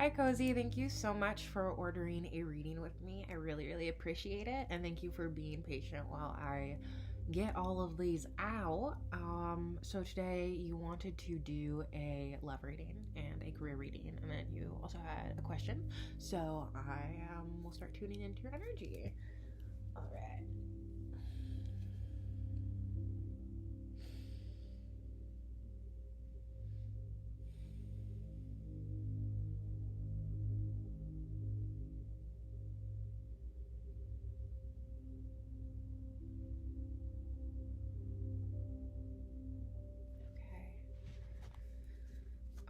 Hi, Cozy. Thank you so much for ordering a reading with me. I really, really appreciate it. And thank you for being patient while I get all of these out. So today you wanted to do a love reading and a career reading, and then you also had a question. So I will start tuning into your energy. All right.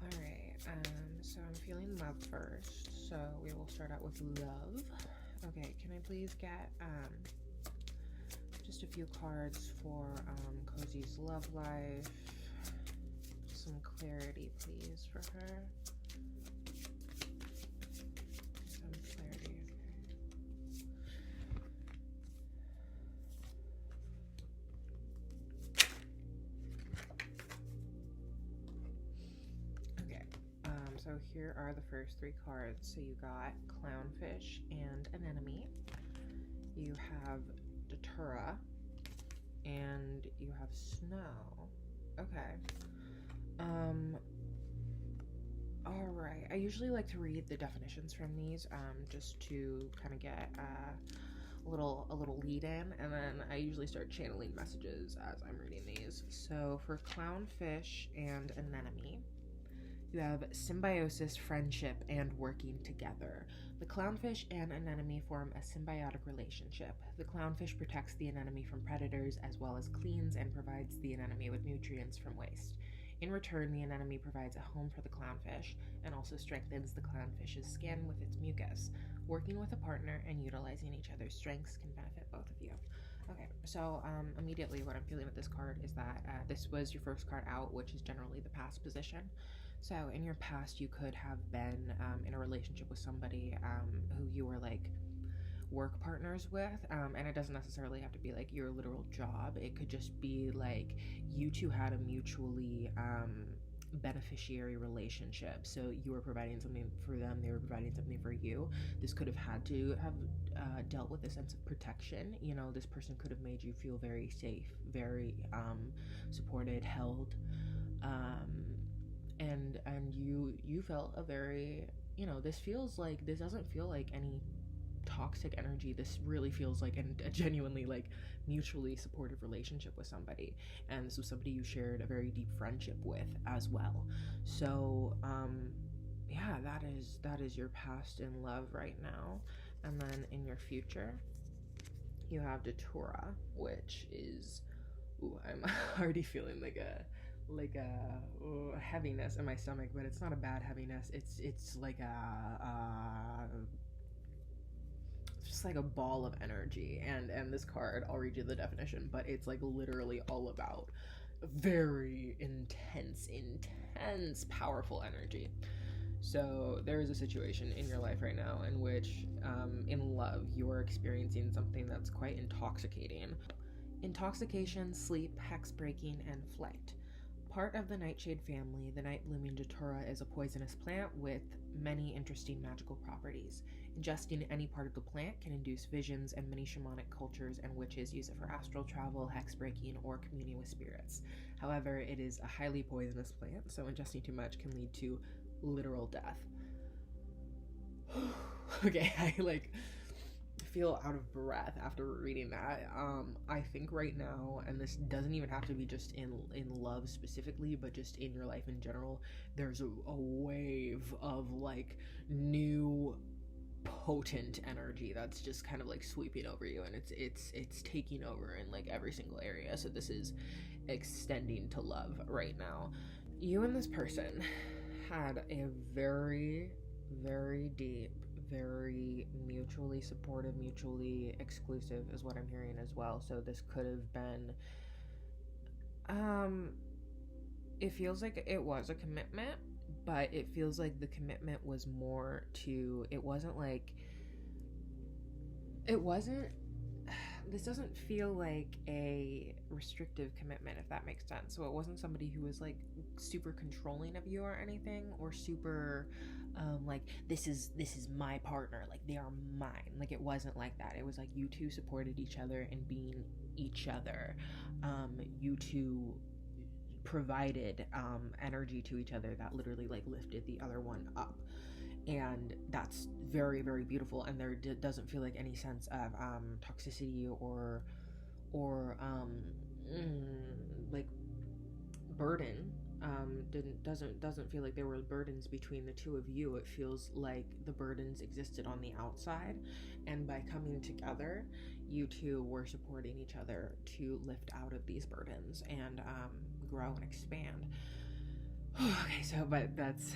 Alright, so I'm feeling love first, so we will start out with love. Okay, can I please get just a few cards for Cozy's love life? Some clarity, please, for her. Some clarity, okay. So here are the first three cards. So you got Clownfish and an Enemy. You have Datura, and you have Snow. Okay. Alright. I usually like to read the definitions from these, just to kind of get a little lead in, and then I usually start channeling messages as I'm reading these. So for Clownfish and Anemone, you have symbiosis, friendship, and working together. The clownfish and anemone form a symbiotic relationship. The clownfish protects the anemone from predators as well as cleans and provides the anemone with nutrients from waste. In return, the anemone provides a home for the clownfish and also strengthens the clownfish's skin with its mucus. Working with a partner and utilizing each other's strengths can benefit both of you. Okay, so immediately what I'm feeling with this card is that this was your first card out, which is generally the past position. So in your past, you could have been in a relationship with somebody who you were like work partners with, and it doesn't necessarily have to be like your literal job. It could just be like you two had a mutually beneficiary relationship. So you were providing something for them, they were providing something for you. This could have had to have dealt with a sense of protection. You know, this person could have made you feel very safe, very supported, held. And you felt a very, you know, this doesn't feel like any toxic energy. This really feels like a genuinely like mutually supportive relationship with somebody, and this was somebody you shared a very deep friendship with as well. So yeah, that is your past in love right now. And then in your future you have Datura, which is, ooh, I'm already feeling like a heaviness in my stomach, but it's not a bad heaviness. It's like just like a ball of energy. And this card, I'll read you the definition, but it's like literally all about very intense, powerful energy. So there is a situation in your life right now in which, in love, you are experiencing something that's quite intoxicating. Intoxication, sleep, hex breaking, and flight. Part of the nightshade family, the night-blooming datura is a poisonous plant with many interesting magical properties. Ingesting any part of the plant can induce visions, and many shamanic cultures and witches use it for astral travel, hex breaking, or communing with spirits. However, it is a highly poisonous plant, so ingesting too much can lead to literal death. Okay, I feel out of breath after reading that. I think right now, and this doesn't even have to be just in love specifically, but just in your life in general, there's a wave of like new potent energy that's just kind of like sweeping over you, and it's taking over in like every single area. So this is extending to love right now. You and this person had a very, very deep, very mutually supportive, mutually exclusive is what I'm hearing as well. So this could have been, it feels like it was a commitment, but it feels like the commitment was more to, it wasn't this doesn't feel like a restrictive commitment, if that makes sense. So it wasn't somebody who was like super controlling of you or anything, or super like this is my partner, like they are mine. Like it wasn't like that. It was like you two supported each other and being each other. You two provided energy to each other that literally like lifted the other one up, and that's very, very beautiful. And there doesn't feel like any sense of toxicity or like burden. Doesn't feel like there were burdens between the two of you. It feels like the burdens existed on the outside, and by coming together, you two were supporting each other to lift out of these burdens and grow and expand. Okay, so but that's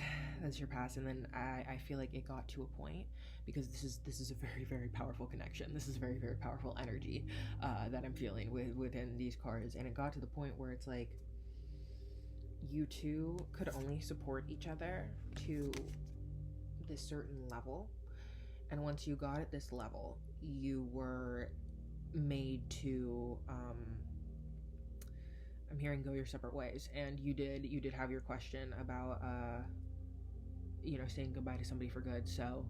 your past, and then I feel like it got to a point, because this is a very, very powerful connection. This is very, very powerful energy that I'm feeling within these cards, and it got to the point where it's like you two could only support each other to this certain level, and once you got at this level, you were made to I'm hearing go your separate ways. And you did have your question about saying goodbye to somebody for good. So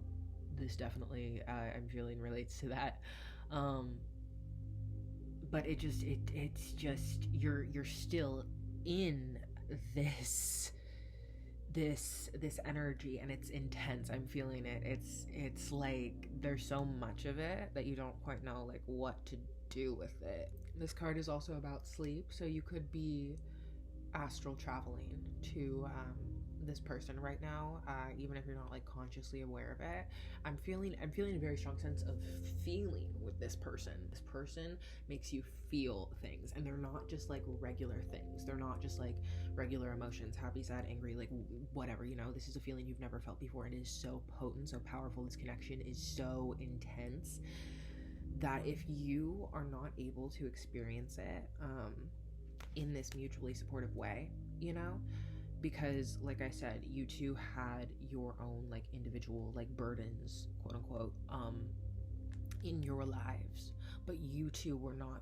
this definitely I'm feeling relates to that. But it's just you're still in this energy, and it's intense. I'm feeling it. It's like there's so much of it that you don't quite know like what to do with it. This card is also about sleep, so you could be astral traveling to this person right now, even if you're not like consciously aware of it. I'm feeling a very strong sense of feeling with this person. This person makes you feel things, and they're not just like regular things. They're not just like regular emotions, happy, sad, angry, like whatever, this is a feeling you've never felt before, and it is so potent, so powerful. This connection is so intense that if you are not able to experience it in this mutually supportive way, because like I said, you two had your own like individual like burdens, quote unquote, in your lives, but you two were not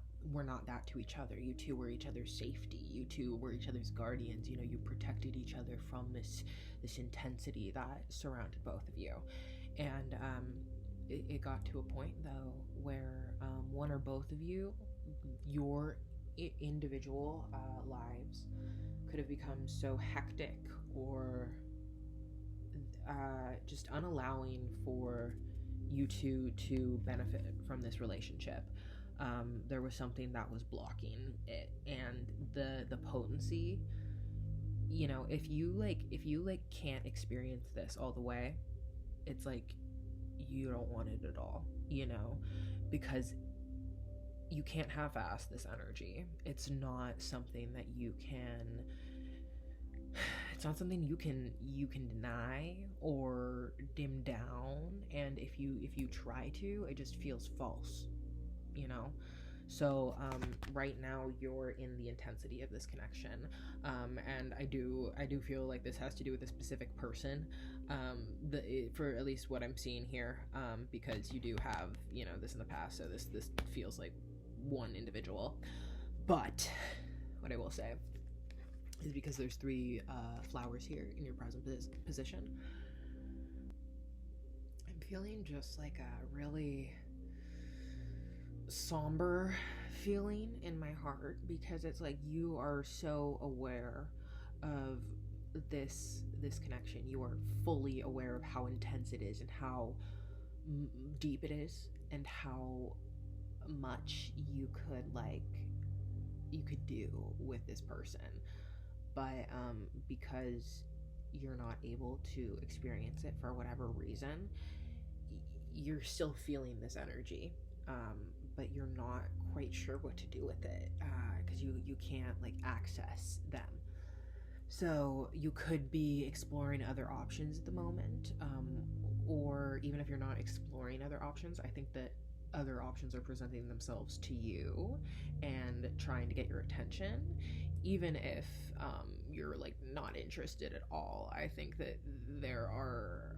that to each other. You two were each other's safety. You two were each other's guardians. You protected each other from this intensity that surrounded both of you. And it got to a point though where one or both of you, your individual lives could have become so hectic or just unallowing for you two to benefit from this relationship. There was something that was blocking it, and the potency, if you can't experience this all the way, it's like you don't want it at all, because you can't half-ass this energy. It's not something that you can deny or dim down, and if you try to, it just feels false, so right now you're in the intensity of this connection, and I do feel like this has to do with a specific person, for at least what I'm seeing here, because you do have this in the past, so this feels like one individual. But what I will say is, because there's 3 flowers here in your present position, I'm feeling just like a really somber feeling in my heart, because it's like you are so aware of this connection. You are fully aware of how intense it is and how deep it is, and how much you could do with this person, but because you're not able to experience it for whatever reason, you're still feeling this energy, but you're not quite sure what to do with it, because you can't like access them. So you could be exploring other options at the moment, or even if you're not exploring other options, I think that other options are presenting themselves to you and trying to get your attention, even if you're like not interested at all. I think that there are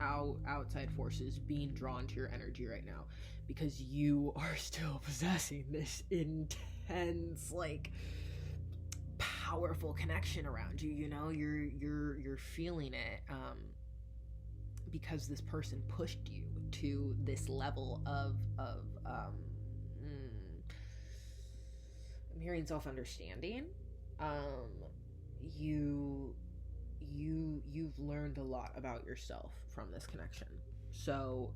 outside forces being drawn to your energy right now, because you are still possessing this intense, like, powerful connection around you. You know, you're feeling it, because this person pushed you to this level of I'm hearing self-understanding. um you've learned a lot about yourself from this connection. So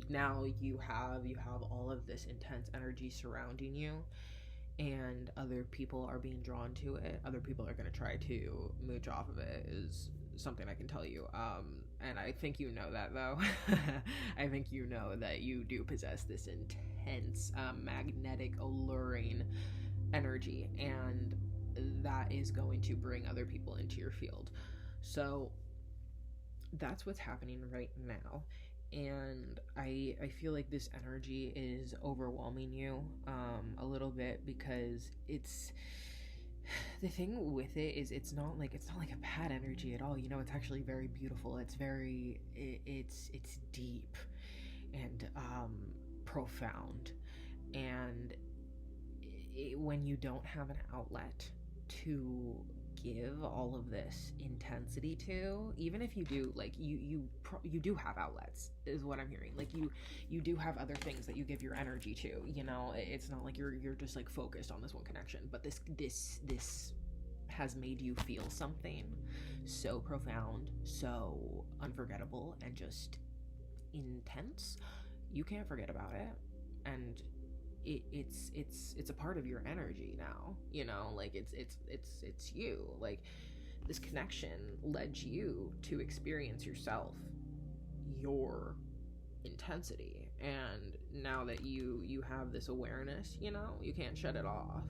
now you have all of this intense energy surrounding you, and other people are being drawn to it. Other people are going to try to mooch off of it, is something I can tell you. And I think you know that, though. I think you know that you do possess this intense, magnetic, alluring energy, and that is going to bring other people into your field. So that's what's happening right now. And I feel like this energy is overwhelming you, a little bit, because it's, the thing with it is it's not like a bad energy at all. You know, it's actually very beautiful. It's very it's deep and profound. And when you don't have an outlet to give all of this intensity to, even if you do, like, you do have outlets, is what I'm hearing. Like, you do have other things that you give your energy to. You know, it's not like you're just like focused on this one connection. But this has made you feel something so profound, so unforgettable, and just intense. You can't forget about it. And it's a part of your energy now. You know, like, it's you. Like, this connection led you to experience yourself, your intensity. And now that you have this awareness, you know, you can't shut it off.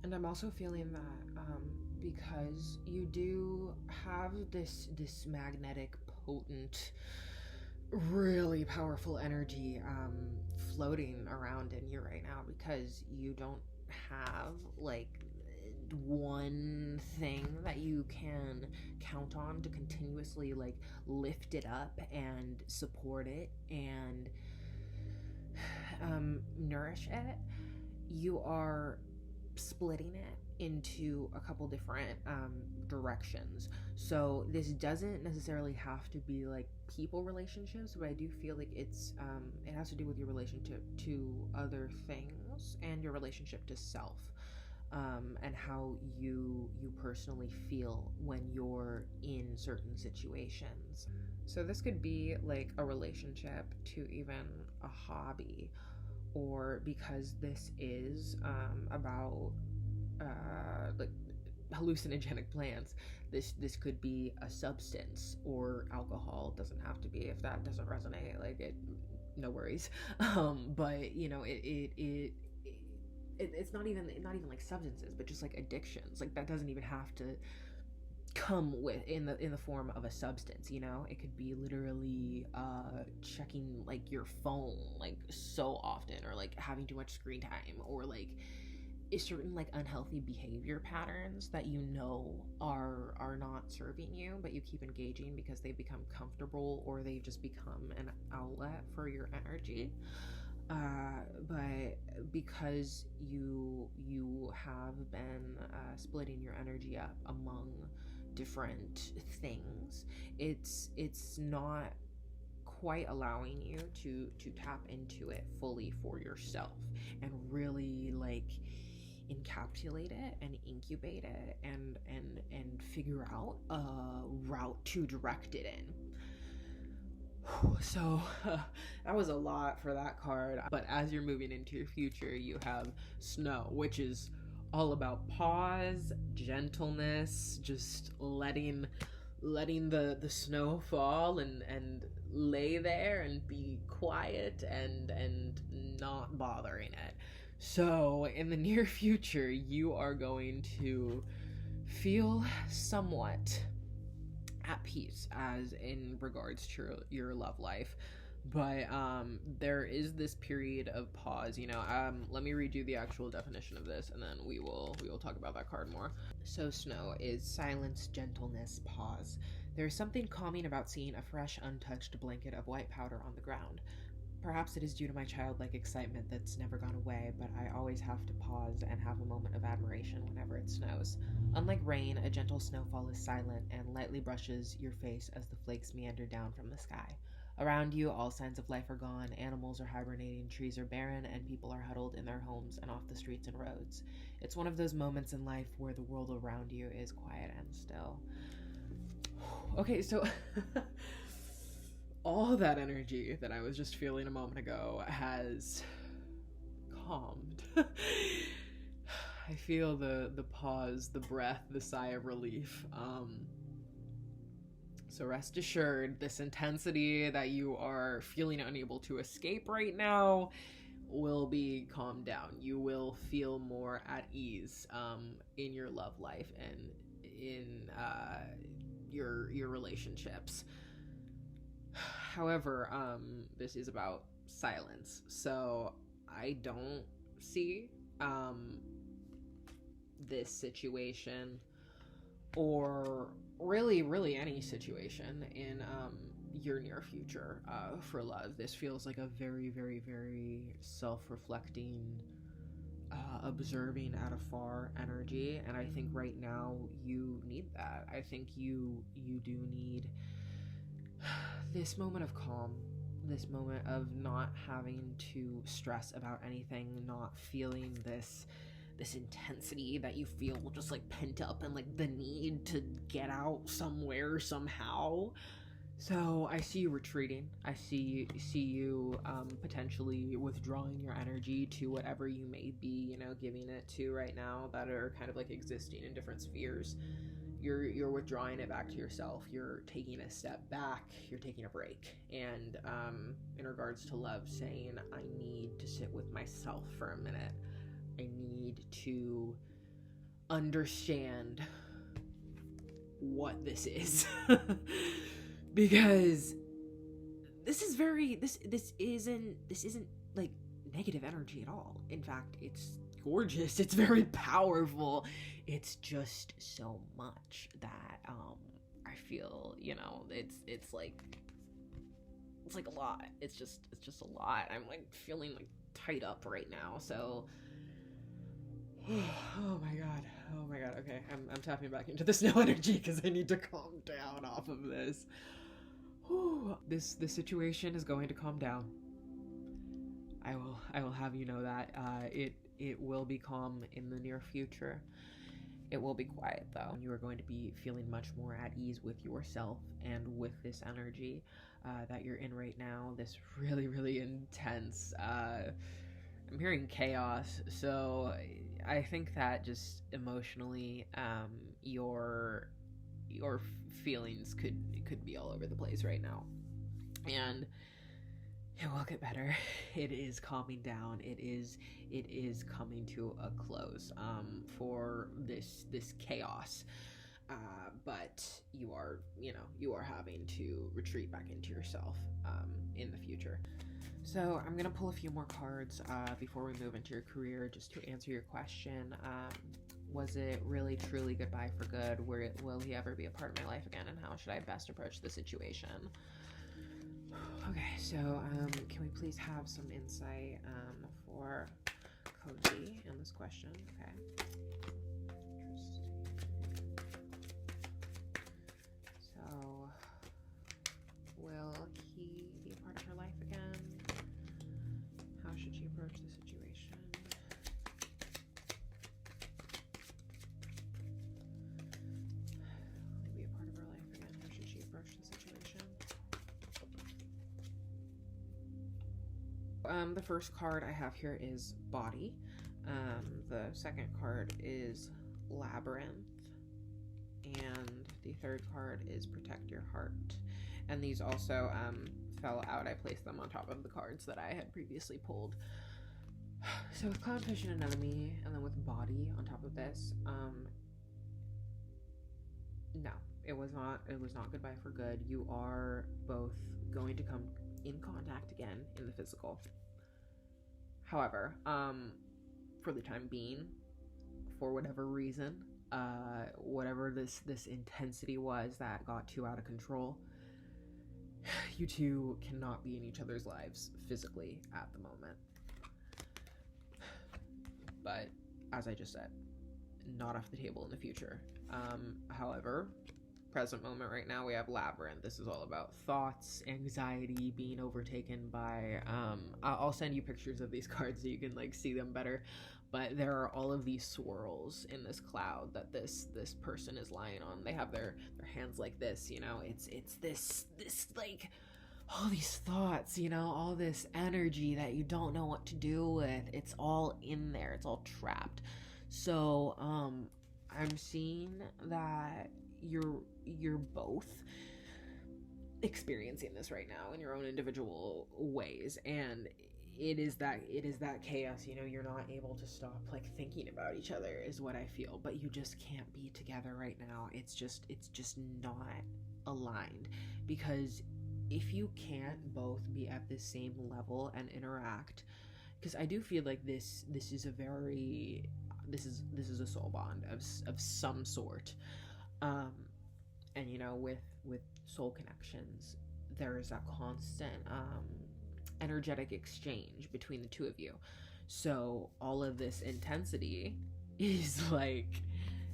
And I'm also feeling that, because you do have this magnetic, potent, really powerful energy floating around in you right now, because you don't have, like, one thing that you can count on to continuously, like, lift it up and support it and nourish it. You are splitting it into a couple different directions. So this doesn't necessarily have to be like people relationships, but I do feel like it's it has to do with your relationship to other things and your relationship to self, and how you personally feel when you're in certain situations. So this could be like a relationship to even a hobby, or because this is about like hallucinogenic plants, this could be a substance or alcohol. It doesn't have to be. If that doesn't resonate, like, it, no worries. But you know, it's not even like substances, but just like addictions. Like, that doesn't even have to come with in the form of a substance. You know, it could be literally checking like your phone like so often, or like having too much screen time, or like certain like unhealthy behavior patterns that you know are not serving you, but you keep engaging because they've become comfortable, or they've just become an outlet for your energy. But because you have been splitting your energy up among different things, it's not quite allowing you to tap into it fully for yourself, and really like encapsulate it and incubate it, and figure out a route to direct it in. So that was a lot for that card. But as you're moving into your future, you have Snow, which is all about pause, gentleness, just letting the snow fall, and lay there and be quiet, and not bothering it. So in the near future, you are going to feel somewhat at peace as in regards to your love life. But there is this period of pause. You know, let me read you the actual definition of this, and then we will talk about that card more. So Snow is silence, gentleness, pause. There is something calming about seeing a fresh, untouched blanket of white powder on the ground. Perhaps it is due to my childlike excitement that's never gone away, but I always have to pause and have a moment of admiration whenever it snows. Unlike rain, a gentle snowfall is silent and lightly brushes your face as the flakes meander down from the sky. Around you, all signs of life are gone, animals are hibernating, trees are barren, and people are huddled in their homes and off the streets and roads. It's one of those moments in life where the world around you is quiet and still. Okay, so all that energy that I was just feeling a moment ago has calmed. I feel the pause, the breath, the sigh of relief. So rest assured, this intensity that you are feeling unable to escape right now will be calmed down. You will feel more at ease in your love life and in your relationships. However, this is about silence, so I don't see this situation, or really any situation in your near future for love. This feels like a very self-reflecting, observing at afar energy, and I think right now you need that. I think you do need this moment of calm, this moment of not having to stress about anything, not feeling this intensity that you feel just like pent up and like the need to get out somewhere somehow. So I see you retreating. I see you potentially withdrawing your energy to whatever you may be, giving it to right now, that are kind of like existing in different spheres. You're withdrawing it back to yourself. You're taking a step back. You're taking a break. And in regards to love, saying, I need to sit with myself for a minute. I need to understand what this is. Because this isn't like negative energy at all. In fact, it's gorgeous. It's very powerful. It's just so much that I feel, it's like a lot. It's just a lot. I'm like feeling like tied up right now. So oh my god. Okay, I'm tapping back into the snow energy because I need to calm down off of this. This situation is going to calm down. I will have you know that it will be calm in the near future. It will be quiet though. You are going to be feeling much more at ease with yourself and with this energy that you're in right now. This really intense. I'm hearing chaos, so I think that just emotionally, your feelings could be all over the place right now, and it will get better. It is calming down. It is coming to a close for this chaos. But you are having to retreat back into yourself in the future. So I'm gonna pull a few more cards before we move into your career, just to answer your question. Was it really truly goodbye for good? Will he ever be a part of my life again? And how should I best approach the situation? Okay, so can we please have some insight for Cozy in this question? Okay. Interesting. So, will he be a part of her life again? How should she approach the situation? Will he be a part of her life again? How should she approach the situation? The first card I have here is Body. The second card is Labyrinth. And the third card is Protect Your Heart. And these also fell out. I placed them on top of the cards that I had previously pulled. So with Clownfish and Anemone, and then with Body on top of this, no, it was not goodbye for good. You are both going to come in contact again in the physical. However, for the time being, for whatever reason, whatever this intensity was that got too out of control, you two cannot be in each other's lives physically at the moment. But as I just said, not off the table in the future. However, present moment right now, we have Labyrinth. This is all about thoughts, anxiety, being overtaken by I'll send you pictures of these cards so you can like see them better. But there are all of these swirls in this cloud that this person is lying on. They have their hands like this, you know. It's this like all these thoughts, you know, all this energy that you don't know what to do with. It's all in there. It's all trapped. So I'm seeing that you're both experiencing this right now in your own individual ways, and it is that chaos, you know. You're not able to stop like thinking about each other is what I feel, but you just can't be together right now. It's just not aligned, because if you can't both be at the same level and interact, because I do feel like this is a very this is a soul bond of some sort. And you know, with soul connections, there is that constant energetic exchange between the two of you. So all of this intensity is like,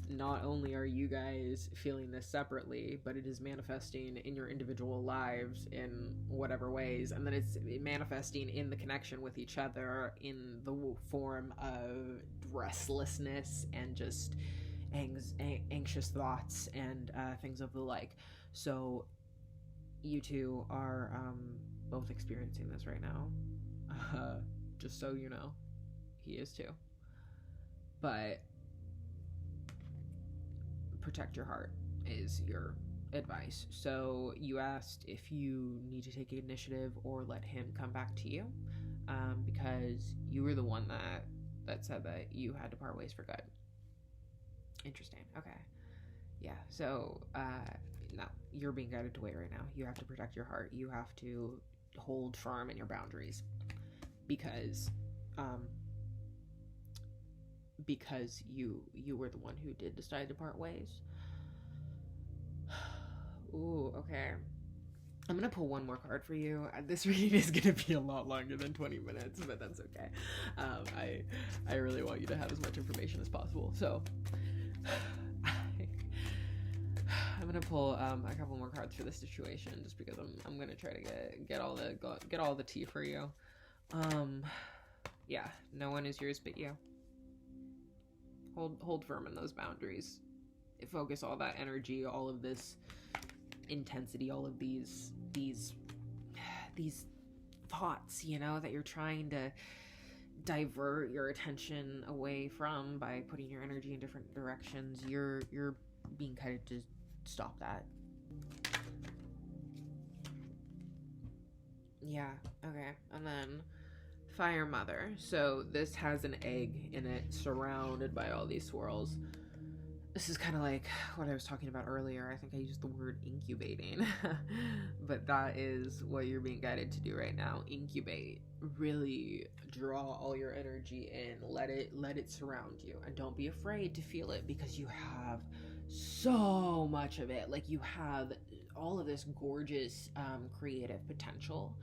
not only are you guys feeling this separately, but it is manifesting in your individual lives in whatever ways, and then it's manifesting in the connection with each other in the form of restlessness and just anxious thoughts and things of the like. So you two are both experiencing this right now. Just so you know, he is too. But protect your heart is your advice. So you asked if you need to take initiative or let him come back to you, because you were the one that said that you had to part ways for good. Interesting. Okay. Yeah. So, no, you're being guided to wait right now. You have to protect your heart. You have to hold firm in your boundaries, because you were the one who did decide to part ways. Ooh, okay. I'm gonna pull one more card for you. This reading is gonna be a lot longer than 20 minutes, but that's okay. I really want you to have as much information as possible. So I'm gonna pull a couple more cards for this situation, just because I'm gonna try to get all the tea for you. Yeah, no one is yours but you. Hold firm in those boundaries. Focus all that energy, all of this intensity, all of these thoughts, you know, that you're trying to divert your attention away from by putting your energy in different directions. You're being guided to stop that. Yeah, okay. And then Fire Mother. So this has an egg in it surrounded by all these swirls. This is kind of like what I was talking about earlier. I think I used the word incubating. But that is what you're being guided to do right now. Incubate. Really draw all your energy in. Let it surround you. And don't be afraid to feel it, because you have so much of it. Like, you have all of this gorgeous creative potential,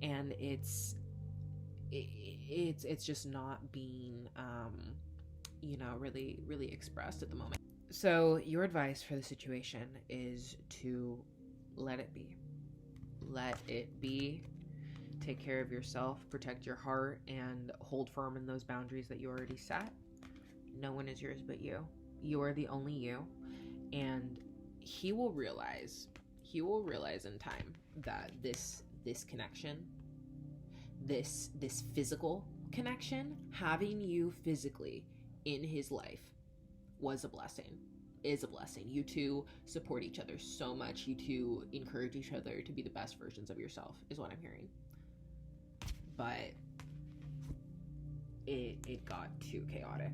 and it's just not being you know, really expressed at the moment. So your advice for the situation is to let it be. Let it be. Take care of yourself, protect your heart, and hold firm in those boundaries that you already set. No one is yours but you. You are the only you. And he will realize in time that this connection, this physical connection, having you physically in his life, was a blessing, is a blessing. You two support each other so much. You two encourage each other to be the best versions of yourself, is what I'm hearing. But it got too chaotic.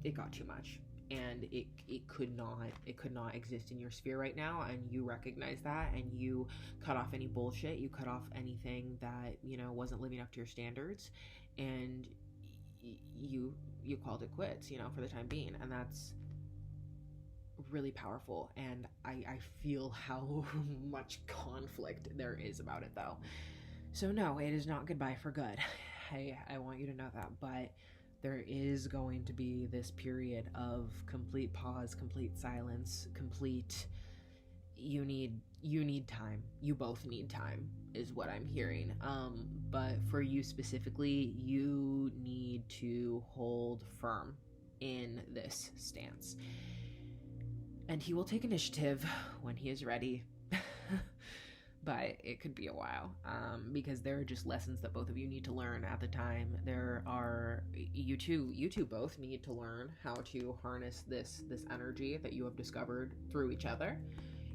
It got too much. And it could not exist in your sphere right now, and you recognize that, and you cut off any bullshit. You cut off anything that, you know, wasn't living up to your standards, and you called it quits, you know, for the time being. And really powerful, and I feel how much conflict there is about it, though. So no, it is not goodbye for good. I want you to know that, but there is going to be this period of complete pause, complete silence, complete you need time. You both need time is what I'm hearing. But for you specifically, you need to hold firm in this stance. And he will take initiative when he is ready. But it could be a while, because there are just lessons that both of you need to learn at the time. There are you two both need to learn how to harness this energy that you have discovered through each other.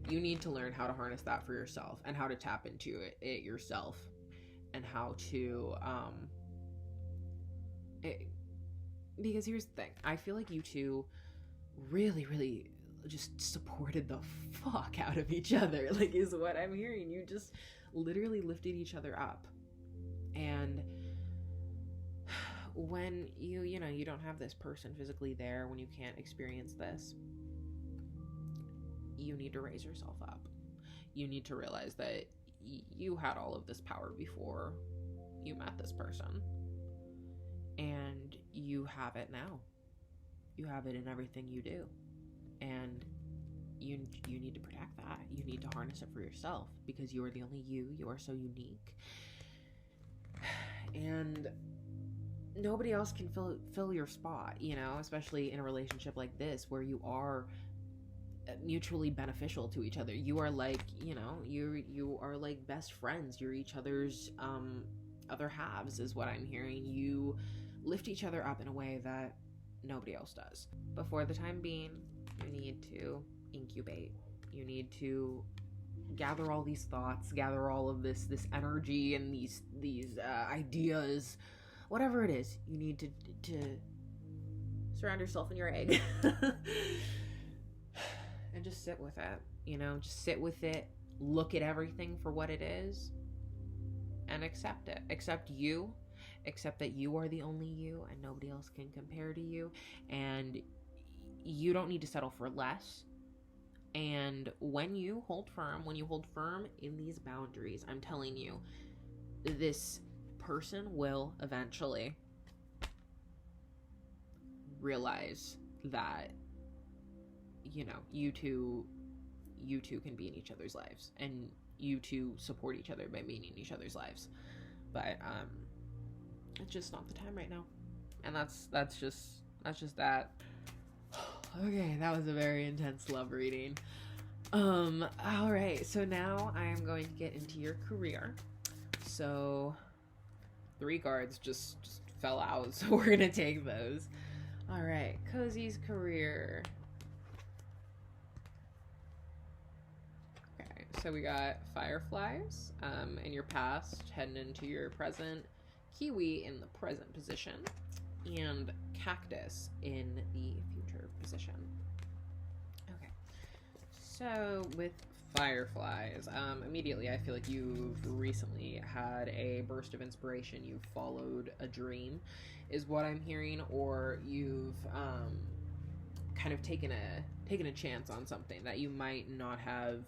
You need to learn how to harness that for yourself, and how to tap into it yourself, and how to because here's the thing. I feel like you two really just supported the fuck out of each other, like, is what I'm hearing. You just literally lifted each other up. And when you know you don't have this person physically there, when you can't experience this, you need to raise yourself up. You need to realize that you had all of this power before you met this person, and you have it now. You have it in everything you do, and you need to protect that. You need to harness it for yourself, because you are the only you. You are so unique, and nobody else can fill your spot, you know, especially in a relationship like this where you are mutually beneficial to each other. You are like, you know, you are like best friends. You're each other's other halves, is what I'm hearing. You lift each other up in a way that nobody else does. But for the time being, you need to incubate. You need to gather all these thoughts, gather all of this energy and these ideas, whatever it is. You need to surround yourself in your egg and just sit with it. You know, just sit with it. Look at everything for what it is, and accept it. Accept you. Accept that you are the only you, and nobody else can compare to you, and you don't need to settle for less. And when you hold firm in these boundaries, I'm telling you, this person will eventually realize that, you know, you two can be in each other's lives, and you two support each other by being in each other's lives. But it's just not the time right now, and that's just that. Okay, that was a very intense love reading. All right, so now I am going to get into your career. So 3 cards just fell out, so we're gonna take those. All right, Cozy's career. Okay, so we got fireflies in your past, heading into your present, kiwi in the present position, and cactus in the future position. Okay, so with fireflies, immediately I feel like you've recently had a burst of inspiration. You've followed a dream, is what I'm hearing, or you've kind of taken a chance on something that you might not have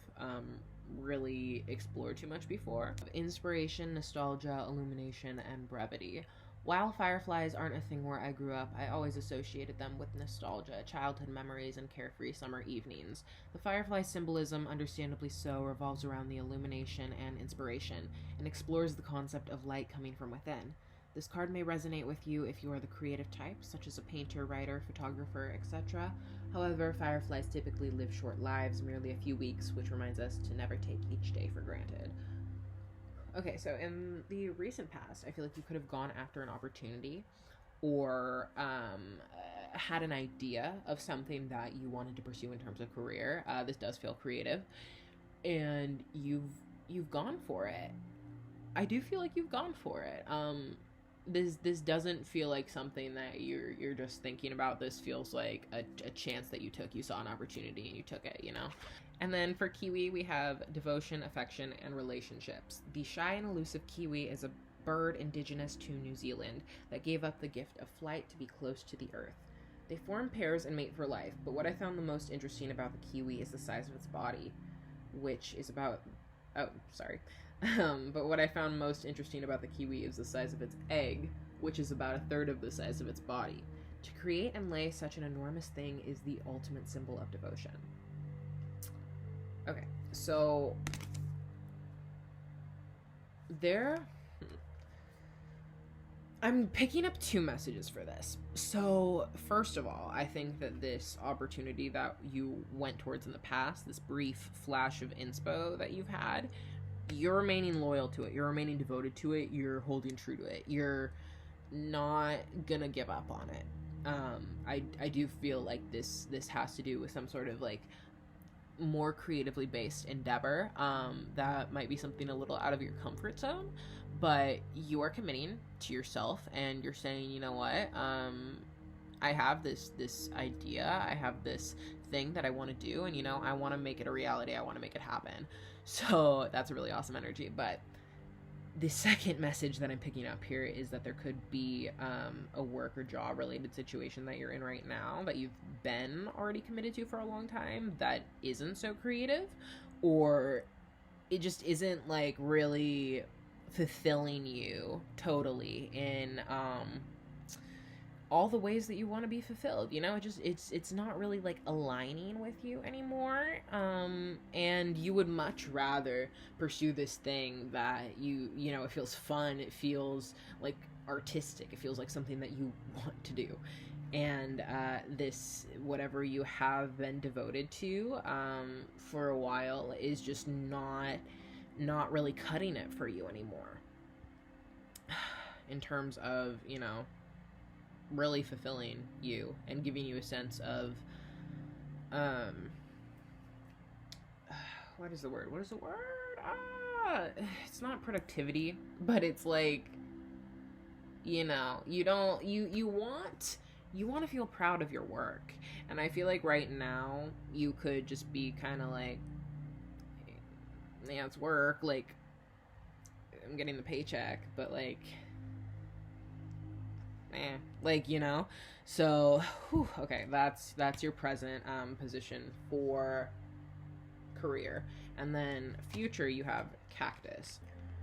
really explored too much before. Inspiration, nostalgia, illumination, and brevity. While fireflies aren't a thing where I grew up, I always associated them with nostalgia, childhood memories, and carefree summer evenings. The firefly symbolism, understandably so, revolves around the illumination and inspiration, and explores the concept of light coming from within. This card may resonate with you if you are the creative type, such as a painter, writer, photographer, etc. However, fireflies typically live short lives, merely a few weeks, which reminds us to never take each day for granted. Okay, so in the recent past, I feel like you could have gone after an opportunity, or had an idea of something that you wanted to pursue in terms of career. This does feel creative, and you've gone for it. I do feel like you've gone for it. This doesn't feel like something that you're just thinking about. This feels like a chance that you took. You saw an opportunity and you took it, you know? And then for Kiwi, we have devotion, affection, and relationships. The shy and elusive Kiwi is a bird indigenous to New Zealand that gave up the gift of flight to be close to the earth. They form pairs and mate for life, but what I found the most interesting about the kiwi is the size of its body, which is about. Oh, sorry. But what I found most interesting about the kiwi is the size of its egg, which is about a third of the size of its body. To create and lay such an enormous thing is the ultimate symbol of devotion. Okay, so I'm picking up two messages for this. So, first of all, I think that this opportunity that you went towards in the past, this brief flash of inspo that you've had, you're remaining loyal to it. You're remaining devoted to it. You're holding true to it. You're not gonna give up on it. I do feel like this has to do with some sort of like more creatively based endeavor. That might be something a little out of your comfort zone, but you are committing to yourself and you're saying, you know what, I have this idea, I have this thing that I want to do, and I want to make it a reality. I want to make it happen. So that's a really awesome energy. But the second message that I'm picking up here is that there could be a work or job related situation that you're in right now that you've been already committed to for a long time that isn't so creative, or it just isn't like really fulfilling you totally in all the ways that you want to be fulfilled. It's not really like aligning with you anymore, and you would much rather pursue this thing that it feels fun, it feels like artistic, it feels like something that you want to do. And this, whatever you have been devoted to for a while, is just not really cutting it for you anymore in terms of really fulfilling you and giving you a sense of what is the word it's not productivity, but it's like you want to feel proud of your work. And I feel like right now you could just be kind of like, yeah, it's work, like I'm getting the paycheck, but like so okay, that's your present position for career. And then future, you have cactus.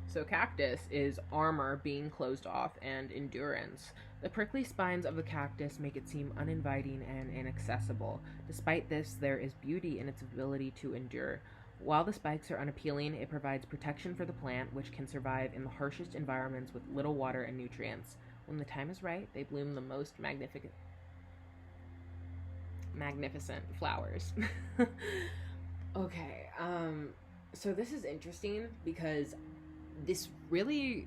So cactus is armor being closed off and endurance. The prickly spines of the cactus make it seem uninviting and inaccessible. Despite this, there is beauty in its ability to endure. While the spikes are unappealing, it provides protection for the plant, which can survive in the harshest environments with little water and nutrients. When the time is right, they bloom the most magnificent flowers. Okay, so this is interesting because this really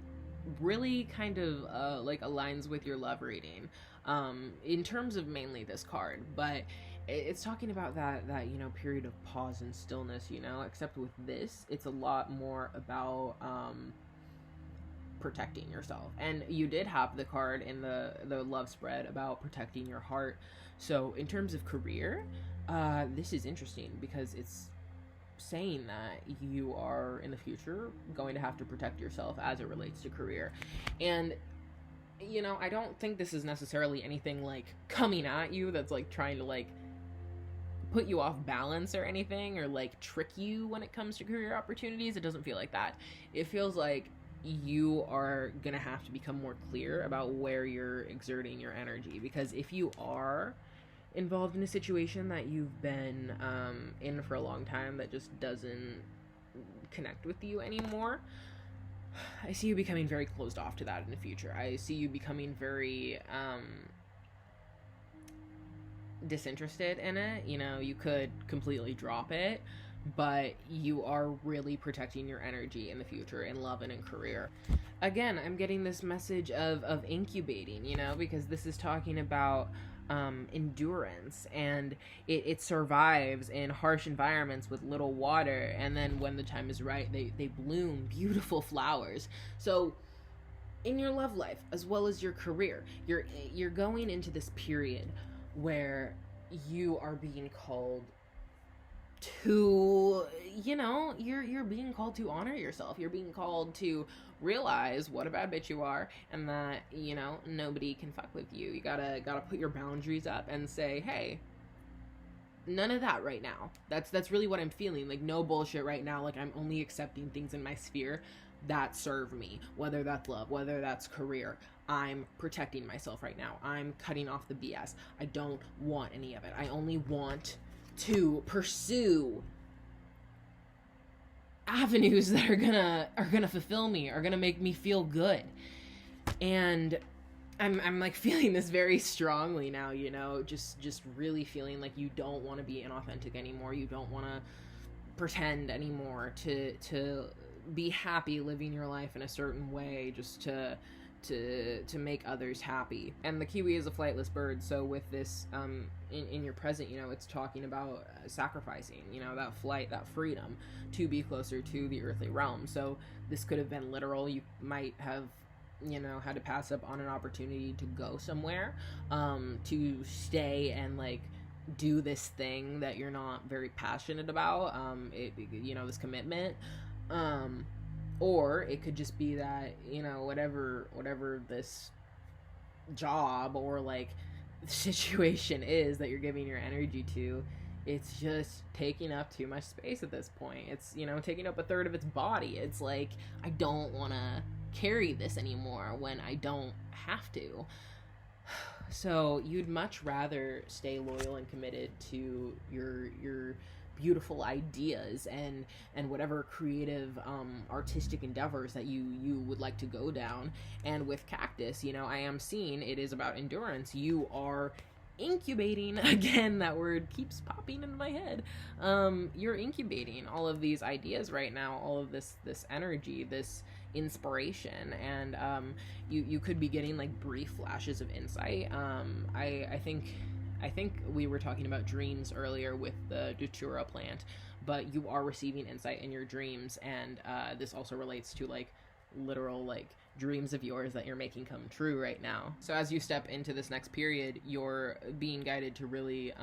kind of like aligns with your love reading in terms of mainly this card, but it's talking about that period of pause and stillness, except with this it's a lot more about protecting yourself. And you did have the card in the love spread about protecting your heart. So in terms of career, this is interesting because it's saying that you are in the future going to have to protect yourself as it relates to career. And I don't think this is necessarily anything like coming at you that's like trying to like put you off balance or anything, or like trick you when it comes to career opportunities. It doesn't feel like that. It feels like you are gonna have to become more clear about where you're exerting your energy, because if you are involved in a situation that you've been in for a long time that just doesn't connect with you anymore, I see you becoming very closed off to that in the future. I see you becoming very disinterested in it. You could completely drop it, but you are really protecting your energy in the future in love and in career. Again, I'm getting this message of incubating, because this is talking about endurance, and it survives in harsh environments with little water, and then when the time is right, they bloom beautiful flowers. So in your love life as well as your career, you're going into this period where you are being called to, you know, you're being called to honor yourself. You're being called to realize what a bad bitch you are, and that, you know, nobody can fuck with you. You gotta put your boundaries up and say, hey, none of that right now. That's really what I'm feeling. Like, no bullshit right now. Like, I'm only accepting things in my sphere that serve me, whether that's love, whether that's career. I'm protecting myself right now. I'm cutting off the BS. I don't want any of it. I only want to pursue avenues that are gonna fulfill me, are gonna make me feel good. And I'm like feeling this very strongly now, you know, just really feeling like you don't want to be inauthentic anymore. You don't want to pretend anymore to be happy living your life in a certain way just to make others happy. And the kiwi is a flightless bird, so with this in your present, you know, it's talking about sacrificing, you know, that flight, that freedom to be closer to the earthly realm. So this could have been literal. You might have, you know, had to pass up on an opportunity to go somewhere, to stay and like do this thing that you're not very passionate about, you know, this commitment, or it could just be that, you know, whatever this job or like situation is that you're giving your energy to, it's just taking up too much space at this point. It's, you know, taking up a third of its body. It's like, I don't want to carry this anymore when I don't have to. So you'd much rather stay loyal and committed to your beautiful ideas and whatever creative artistic endeavors that you would like to go down. And with Cactus, you know, I am seeing it is about endurance. You are incubating, again, that word keeps popping into my head. You're incubating all of these ideas right now, all of this energy, this inspiration, and you could be getting like brief flashes of insight. I think we were talking about dreams earlier with the datura plant, but you are receiving insight in your dreams, and this also relates to like literal like dreams of yours that you're making come true right now. So as you step into this next period, you're being guided to really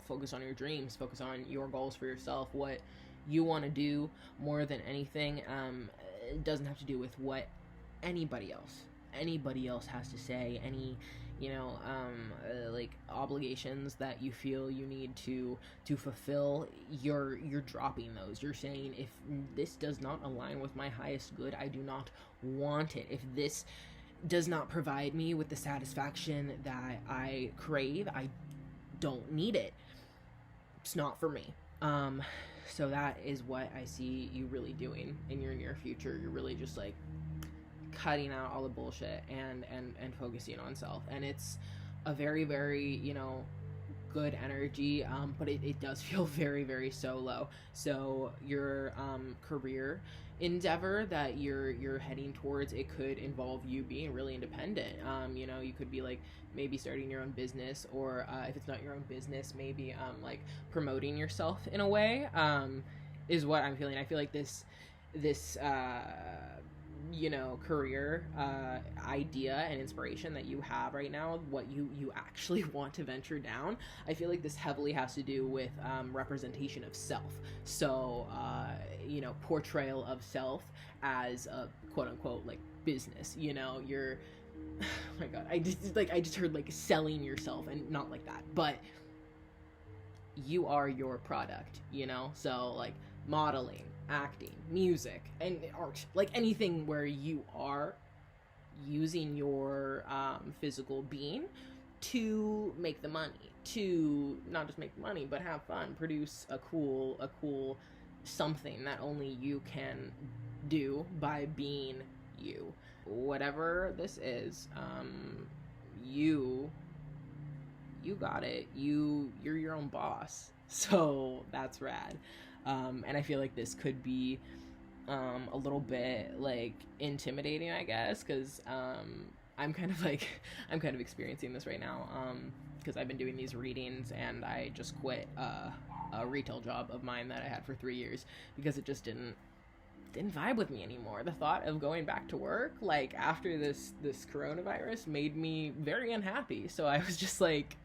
focus on your dreams, focus on your goals for yourself, what you want to do more than anything. It doesn't have to do with what anybody else has to say, any, you know, like obligations that you feel you need to fulfill. You're dropping those. You're saying, if this does not align with my highest good, I do not want it. If this does not provide me with the satisfaction that I crave, I don't need it. It's not for me. So that is what I see you really doing in your near future. You're really just like cutting out all the bullshit and focusing on self. And it's a very, very, you know, good energy, but it does feel very, very solo. So your career endeavor that you're heading towards, it could involve you being really independent. You know, you could be like maybe starting your own business, or if it's not your own business, maybe like promoting yourself in a way, is what I'm feeling. I feel like this you know, career idea and inspiration that you have right now, what you actually want to venture down, I feel like this heavily has to do with representation of self. So you know, portrayal of self as a quote unquote like business. You know, you're oh my god, I just heard like selling yourself, and not like that, but you are your product, you know. So like modeling, acting, music, and art, like anything where you are using your physical being to make the money, to not just make the money but have fun, produce a cool something that only you can do by being you. Whatever this is, you got it. You're your own boss. So that's rad. And I feel like this could be a little bit like intimidating, I guess, because I'm kind of experiencing this right now, because I've been doing these readings, and I just quit a retail job of mine that I had for 3 years because it just didn't vibe with me anymore. The thought of going back to work like after this coronavirus made me very unhappy. So I was just like,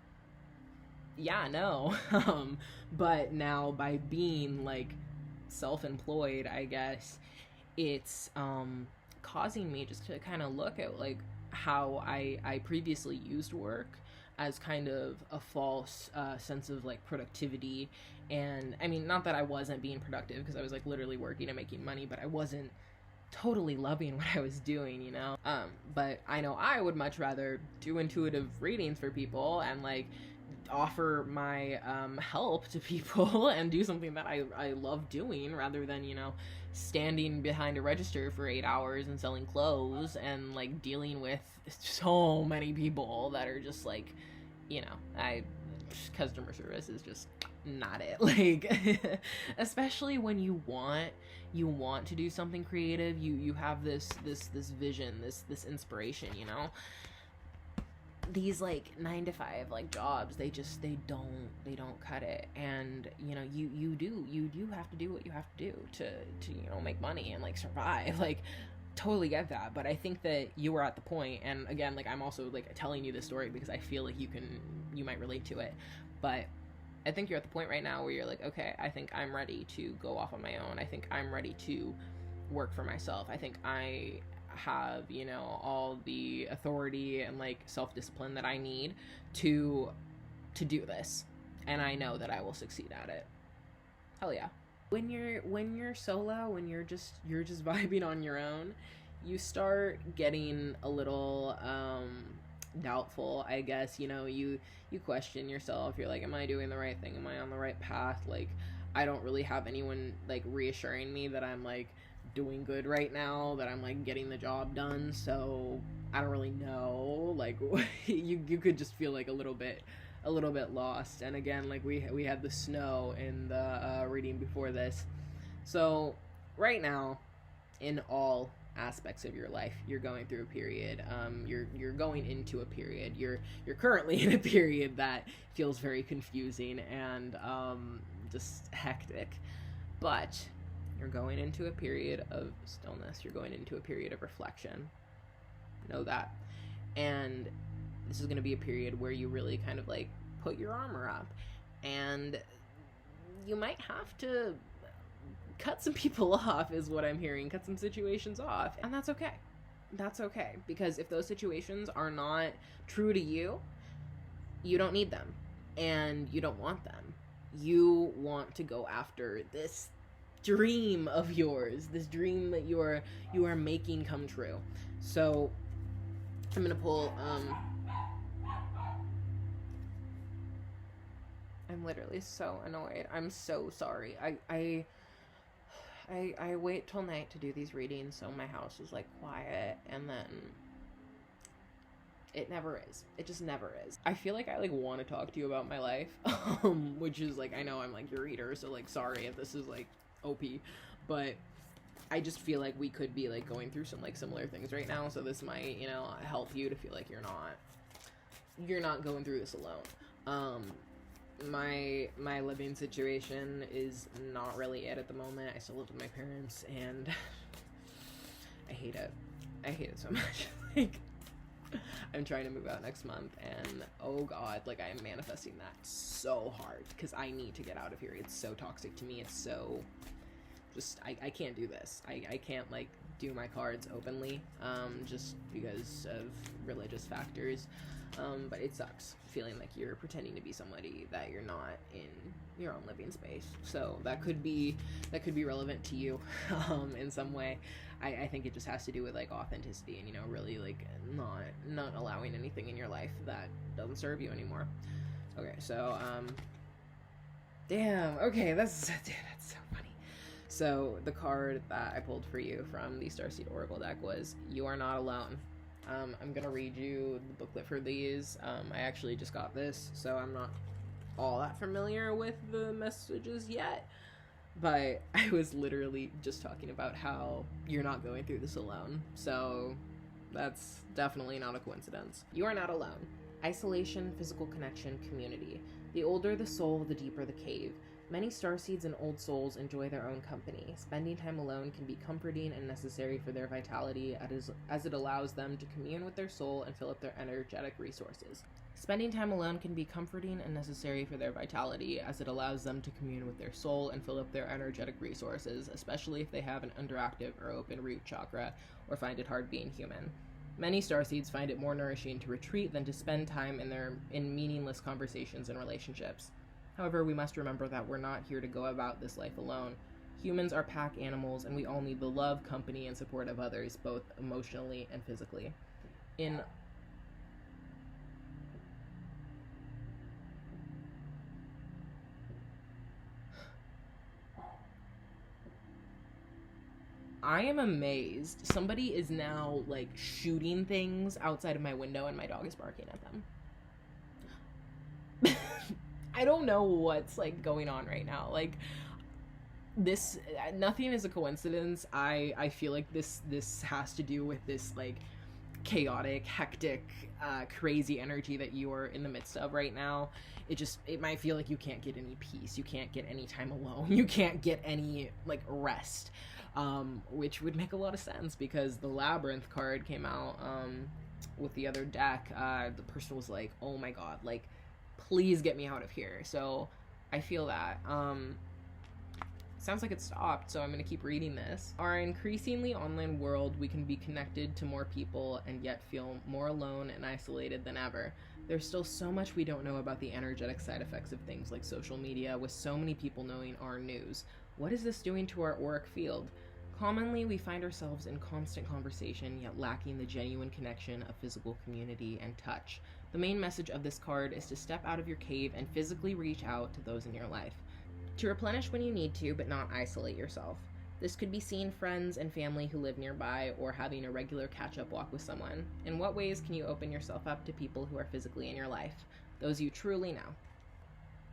yeah, no. But now by being like self-employed, I guess it's causing me just to kind of look at like how I previously used work as kind of a false sense of like productivity. And I mean, not that I wasn't being productive, because I was like literally working and making money, but I wasn't totally loving what I was doing, you know? But I know I would much rather do intuitive readings for people and like offer my help to people and do something that I love doing, rather than, you know, standing behind a register for 8 hours and selling clothes and like dealing with so many people that are just like, you know, customer service is just not it. Like, especially when you want to do something creative, you have this vision, this inspiration, you know. These like 9 to 5 like jobs, they don't cut it. And you know, you do have to do what you have to do to you know, make money and like survive. Like, totally get that. But I think that you were at the point, and again, like, I'm also like telling you this story because I feel like you might relate to it. But I think you're at the point right now where you're like, okay, I think I'm ready to go off on my own. I think I'm ready to work for myself. I think I have, you know, all the authority and like self-discipline that I need to do this. And I know that I will succeed at it. Hell yeah. When you're solo, when you're just vibing on your own, you start getting a little doubtful, I guess. You know, you question yourself. You're like, am I doing the right thing? Am I on the right path? Like, I don't really have anyone like reassuring me that I'm like doing good right now, that I'm like getting the job done. So I don't really know. Like, you could just feel like a little bit lost. And again, like we had the snow in the reading before this. So right now, in all aspects of your life, you're going through a period. You're going into a period. You're currently in a period that feels very confusing and just hectic. But you're going into a period of stillness. You're going into a period of reflection. Know that. And this is going to be a period where you really kind of like put your armor up, and you might have to cut some people off, is what I'm hearing. Cut some situations off. And that's okay. That's okay. Because if those situations are not true to you, you don't need them. And you don't want them. You want to go after this dream of yours, this dream that you are making come true. So I'm gonna pull I'm literally so annoyed. I'm so sorry. I wait till night to do these readings, so my house is like quiet, and then it never is. It just never is. I feel like I like want to talk to you about my life, which is like, I know I'm like your reader, so like sorry if this is like OP, but I just feel like we could be like going through some like similar things right now, so this might, you know, help you to feel like you're not going through this alone. My living situation is not really it at the moment. I still live with my parents, and I hate it. I hate it so much. Like, I'm trying to move out next month, and oh god, like, I am manifesting that so hard because I need to get out of here. It's so toxic to me. It's so just, I can't do this. I can't like do my cards openly just because of religious factors. But it sucks feeling like you're pretending to be somebody that you're not in your own living space. So that could be relevant to you in some way. I think it just has to do with like authenticity and, you know, really like not allowing anything in your life that doesn't serve you anymore. Okay, so damn, okay, that's so funny. So the card that I pulled for you from the Starseed Oracle deck was You Are Not Alone. I'm gonna read you the booklet for these. I actually just got this, so I'm not all that familiar with the messages yet, but I was literally just talking about how you're not going through this alone, so that's definitely not a coincidence. You are not alone. Isolation, physical connection, community. The older the soul, the deeper the cave. Many starseeds and old souls enjoy their own company. Spending time alone can be comforting and necessary for their vitality, as it allows them to commune with their soul and fill up their energetic resources. Spending time alone can be comforting and necessary for their vitality, as it allows them to commune with their soul and fill up their energetic resources, especially if they have an underactive or open root chakra or find it hard being human. Many starseeds find it more nourishing to retreat than to spend time in meaningless conversations and relationships. However, we must remember that we're not here to go about this life alone. Humans are pack animals, and we all need the love, company, and support of others, both emotionally and physically. I am amazed. Somebody is now, like, shooting things outside of my window, and my dog is barking at them. I don't know what's, like, going on right now. Like, this, nothing is a coincidence. I feel like this has to do with this, like, chaotic, hectic, crazy energy that you are in the midst of right now. It might feel like you can't get any peace. You can't get any time alone. You can't get any, like, rest. Which would make a lot of sense because the Labyrinth card came out with the other deck. The person was like, oh my god, like, please get me out of here. So I feel that. Sounds like it stopped, so I'm going to keep reading this. Our increasingly online world, we can be connected to more people and yet feel more alone and isolated than ever. There's still so much we don't know about the energetic side effects of things like social media, with so many people knowing our news. What is this doing to our auric field? Commonly, we find ourselves in constant conversation, yet lacking the genuine connection of physical community and touch. The main message of this card is to step out of your cave and physically reach out to those in your life. To replenish when you need to, but not isolate yourself. This could be seeing friends and family who live nearby, or having a regular catch-up walk with someone. In what ways can you open yourself up to people who are physically in your life? Those you truly know.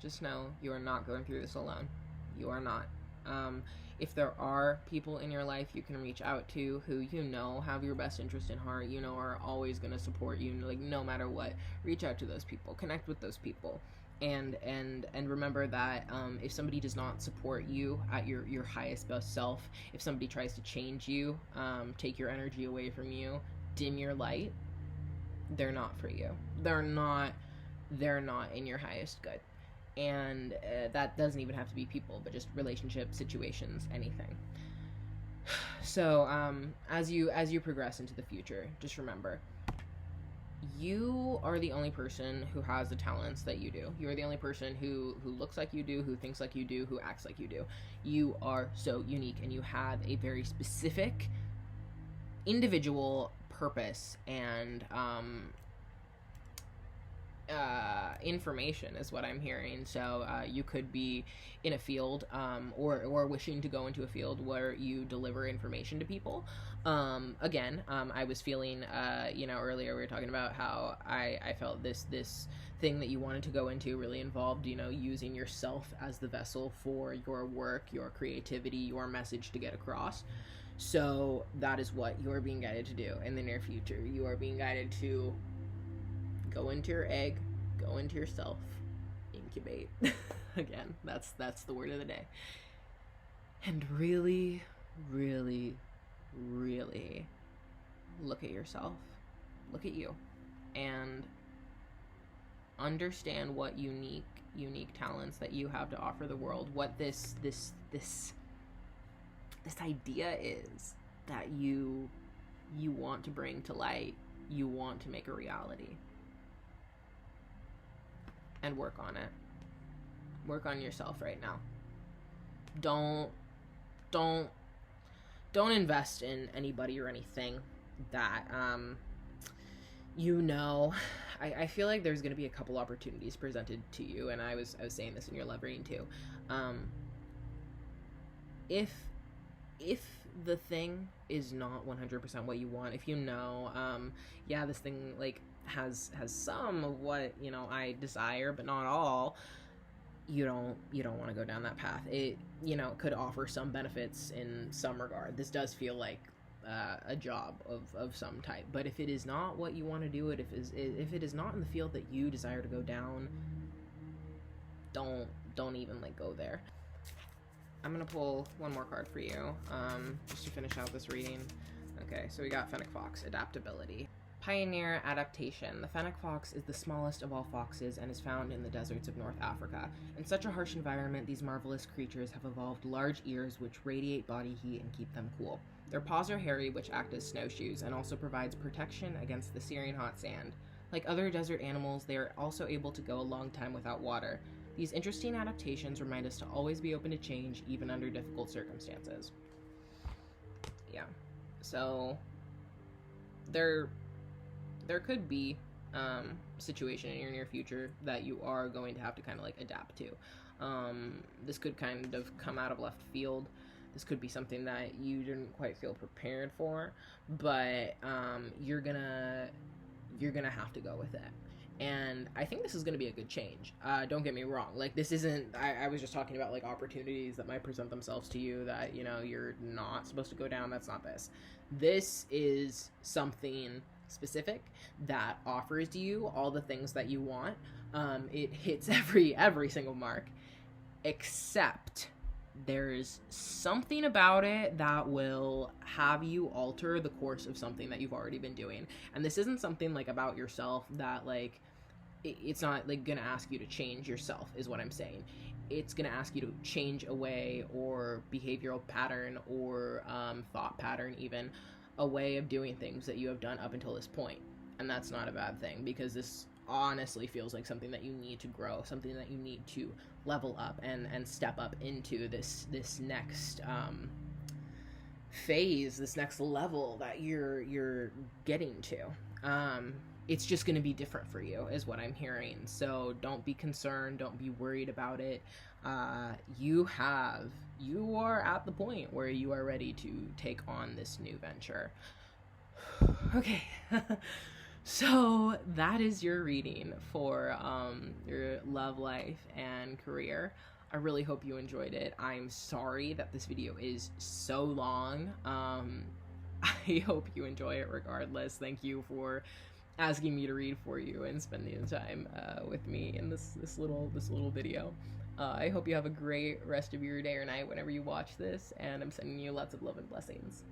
Just know you are not going through this alone. You are not. If there are people in your life you can reach out to who you know have your best interest in heart, you know are always going to support you, like, no matter what, reach out to those people, connect with those people. And remember that if somebody does not support you at your highest best self, if somebody tries to change you, take your energy away from you, dim your light, they're not for you. They're not in your highest good. And that doesn't even have to be people, but just relationship situations, anything. So as you progress into the future, just remember, you are the only person who has the talents that you do. You're the only person who looks like you do, who thinks like you do, who acts like you do. You are so unique, and you have a very specific individual purpose and information is what I'm hearing. So you could be in a field or wishing to go into a field where you deliver information to people. Again, I was feeling, earlier we were talking about how I felt this thing that you wanted to go into really involved, using yourself as the vessel for your work, your creativity, your message to get across. So that is what you're being guided to do in the near future. You are being guided to go into your egg, go into yourself, incubate. Again, that's the word of the day. And really, really, really look at yourself. Look at you. And understand what unique talents that you have to offer the world. What this idea is that you want to bring to light. You want to make a reality. And work on it. Work on yourself right now. Don't invest in anybody or anything that I feel like there's going to be a couple opportunities presented to you, and I was saying this in your love reading too. If the thing is not 100% what you want, if this thing like has some of what I desire, but not all, you don't want to go down that path. It could offer some benefits in some regard. This does feel like a job of some type, but if it is not what you want to do, if it is not in the field that you desire to go down, don't don't even like go there. I'm gonna pull one more card for you, just to finish out this reading. Okay, so we got Fennec Fox, adaptability. Pioneer adaptation. The fennec fox is the smallest of all foxes and is found in the deserts of North Africa. In such a harsh environment, these marvelous creatures have evolved large ears which radiate body heat and keep them cool. Their paws are hairy, which act as snowshoes, and also provides protection against the searing hot sand. Like other desert animals, they are also able to go a long time without water. These interesting adaptations remind us to always be open to change, even under difficult circumstances. Yeah. So, there could be a situation in your near future that you are going to have to kind of like adapt to. This could kind of come out of left field. This could be something that you didn't quite feel prepared for, but you're gonna have to go with it. And I think this is going to be a good change. Don't get me wrong. Like, this isn't... I was just talking about, like, opportunities that might present themselves to you that, you know, you're not supposed to go down. That's not this. This is something specific that offers you all the things that you want. It hits every single mark. Except there's something about it that will have you alter the course of something that you've already been doing. And this isn't something, like, about yourself that, like... It's not like gonna ask you to change yourself is what I'm saying. It's gonna ask you to change a way or behavioral pattern or thought pattern, even a way of doing things that you have done up until this point. And that's not a bad thing, because this honestly feels like something that you need to grow, something that you need to level up and step up into this next phase, this next level that you're getting to. It's just going to be different for you is what I'm hearing. So don't be concerned. Don't be worried about it. You are at the point where you are ready to take on this new venture. Okay. So that is your reading for your love life and career. I really hope you enjoyed it. I'm sorry that this video is so long. I hope you enjoy it regardless. Thank you for asking me to read for you and spending the time with me in this little video. I hope you have a great rest of your day or night whenever you watch this, and I'm sending you lots of love and blessings.